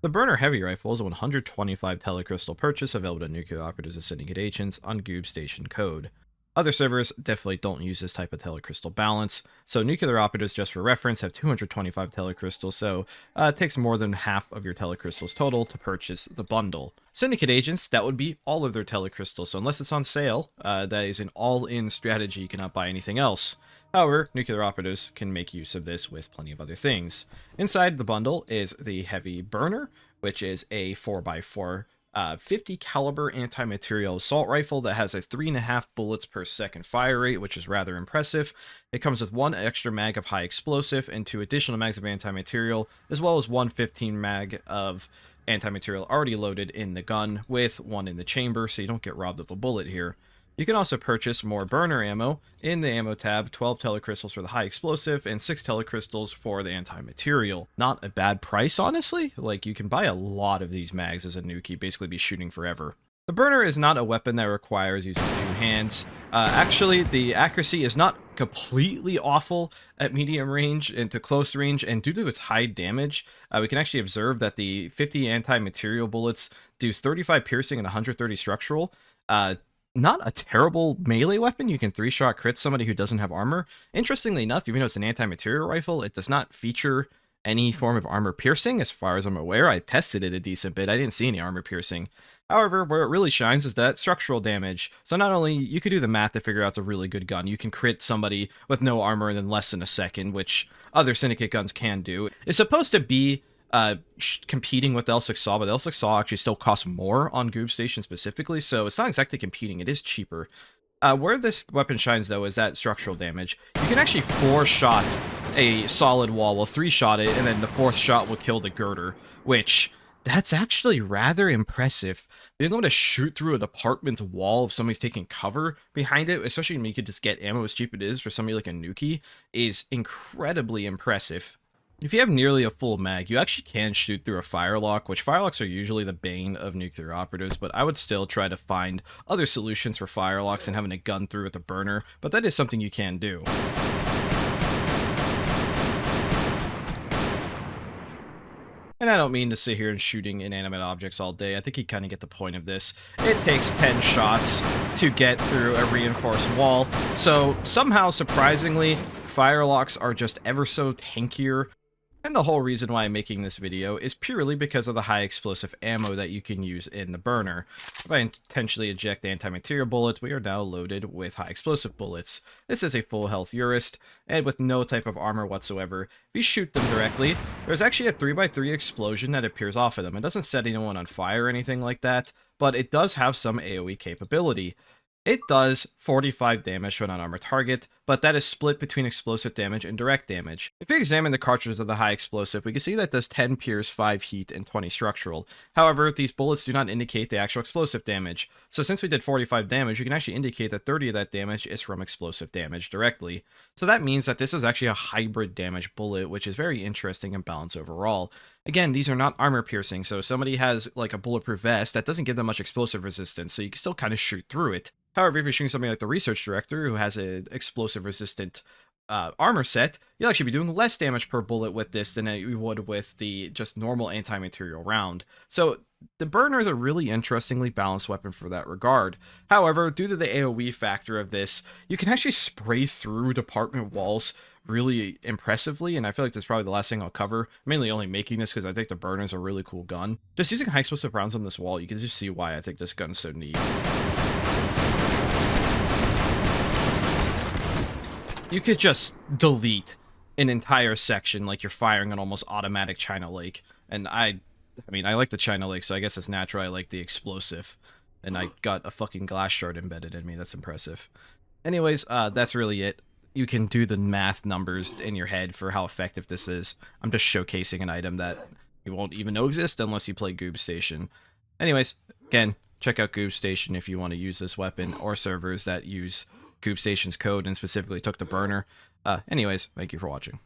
The Burner Heavy Rifle is a 125 telecrystal purchase available to nuclear operatives and syndicate agents on Goob Station code. Other servers definitely don't use this type of telecrystal balance, so nuclear operatives, just for reference, have 225 telecrystals, so it takes more than half of your telecrystals total to purchase the bundle. Syndicate agents, that would be all of their telecrystals, so unless it's on sale, that is an all-in strategy, you cannot buy anything else. However, nuclear operatives can make use of this with plenty of other things. Inside the bundle is the Heavy Burner, which is a 4x4 50 caliber anti-material assault rifle that has a 3.5 bullets per second fire rate, which is rather impressive. It comes with one extra mag of high explosive and 2 additional mags of anti-material, as well as one 15 mag of anti-material already loaded in the gun with one in the chamber, so you don't get robbed of a bullet here. You can also purchase more burner ammo in the ammo tab, 12 telecrystals for the high explosive and 6 telecrystals for the anti-material. Not a bad price, honestly. Like, you can buy a lot of these mags as a nuke, basically be shooting forever. The burner is not a weapon that requires using 2 hands. Actually, the accuracy is not completely awful at medium range and to close range, and due to its high damage, we can actually observe that the 50 anti-material bullets do 35 piercing and 130 structural. Not a terrible melee weapon. You can 3-shot crit somebody who doesn't have armor. Interestingly enough, even though it's an anti-material rifle, it does not feature any form of armor piercing, as far as I'm aware. I tested it a decent bit. I didn't see any armor piercing. However, where it really shines is that structural damage. So not only you could do the math to figure out it's a really good gun, you can crit somebody with no armor in less than a second, which other Syndicate guns can do. It's supposed to be competing with the L6 Saw, but the L6 Saw actually still costs more on Goob Station specifically, so it's not exactly competing. It is cheaper. Where this weapon shines, though, is that structural damage. You can actually 4-shot a solid wall, will 3-shot it, and then the 4th shot will kill the girder, which that's actually rather impressive. Being able to shoot through an apartment's wall if somebody's taking cover behind it, especially when you could just get ammo as cheap it is for somebody like a Nuki, is incredibly impressive. If you have nearly a full mag, you actually can shoot through a firelock, which firelocks are usually the bane of nuclear operatives, but I would still try to find other solutions for firelocks than having a gun through with a burner, but that is something you can do. And I don't mean to sit here and shooting inanimate objects all day. I think you kind of get the point of this. It takes 10 shots to get through a reinforced wall, so somehow, surprisingly, firelocks are just ever so tankier. And the whole reason why I'm making this video is purely because of the high explosive ammo that you can use in the burner. If I intentionally eject anti-material bullets, we are now loaded with high explosive bullets. This is a full health Urist, and with no type of armor whatsoever. If you shoot them directly, there's actually a 3x3 explosion that appears off of them. It doesn't set anyone on fire or anything like that, but it does have some AoE capability. It does 45 damage to an unarmored target, but that is split between explosive damage and direct damage. If you examine the cartridges of the high explosive, we can see that it does 10 pierce, 5 heat, and 20 structural. However, these bullets do not indicate the actual explosive damage. So since we did 45 damage, we can actually indicate that 30 of that damage is from explosive damage directly. So that means that this is actually a hybrid damage bullet, which is very interesting and balanced overall. Again, these are not armor piercing, so if somebody has like a bulletproof vest, that doesn't give them much explosive resistance, so you can still kind of shoot through it. However, if you're shooting something like the research director, who has an explosive resistant armor set, you'll actually be doing less damage per bullet with this than you would with the just normal anti-material round. So the burner is a really interestingly balanced weapon for that regard. However, due to the AoE factor of this, you can actually spray through department walls really impressively, and I feel like that's probably the last thing I'll cover. I'm mainly only making this because I think the burner is a really cool gun. Just using high explosive rounds on this wall, you can just see why I think this gun's so neat. You could just delete an entire section like you're firing an almost automatic China Lake. And I mean, I like the China Lake, so I guess it's natural I like the explosive. And I got a fucking glass shard embedded in me. That's impressive. Anyways, that's really it. You can do the math numbers in your head for how effective this is. I'm just showcasing an item that you won't even know exists unless you play Goob Station. Anyways, again, check out Goob Station if you want to use this weapon, or servers that use Goob Station's code and specifically took the burner. Anyways, thank you for watching.